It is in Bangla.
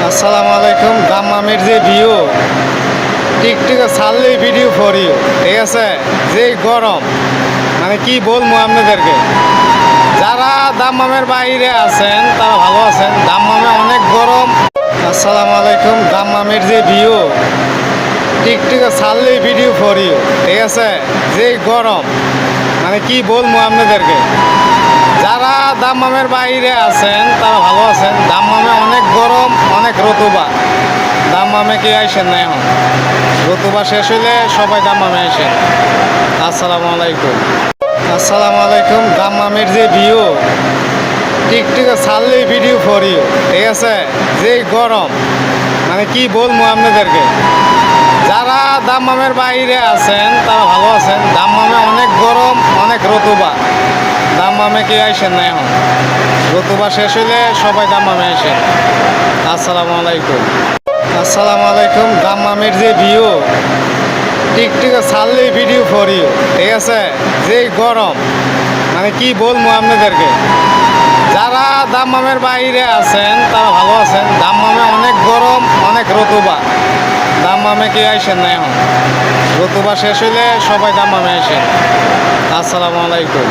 আসসালামু আলাইকুম। দাম্মামের যে ভিউ টিকটিকে ছাড়লেই ভিডিও ফর ইউ, ঠিক আছে। যে গরম মানে কি বলবো আপনাদেরকে, যারা দাম্মামের বাইরে আছেন তারা ভালো আছেন, দাম্মামে অনেক গরম। আসসালামু আলাইকুম। দাম্মামের যে ভিউ টিকটিকে ছাড়লেই ভিডিও ফর ইউ, ঠিক আছে। যে গরম মানে কি বলবো আপনাদেরকে, যারা দাম্মামের বাইরে আছেন তারা ভালো আছেন, দাম্মামে অনেক গরম, অনেক রতুবা। দাম্মামে কি আইসেন না এখন? রতুবা শেষ হইলে সবাই দাম্মামে আইসেন। আসসালামু আলাইকুম। আসসালামু আলাইকুম। দাম্মামের যে ভিউ টিকটিকে ছাড়লেই ভিডিও ফর ইউ, ঠিক আছে। যে গরম মানে কি বলবো আপনাদেরকে, যারা দাম্মামের বাইরে আছেন তারা ভালো আছেন, দাম্মামে অনেক গরম, অনেক রতুবা। দাম্মামে কি আইসেন না এখন? রতুবা শেষ হইলে সবাই দাম্মামে আইসেন। আসসালামু আলাইকুম। আসসালামু আলাইকুম। দাম্মামের যে ভিউ টিকটিকে ছাড়লেই ভিডিও ফর ইউ, ঠিক আছে। যে গরম মানে কি বলবো আপনাদেরকে, যারা দাম্মামের বাইরে আছেন তারা ভালো আছেন, দাম্মামে অনেক গরম, অনেক রতুবা। দাম্মামে কি আইসেন না এখন? রতুবা শেষ হইলে সবাই দাম্মামে আইসেন। আসসালামু আলাইকুম।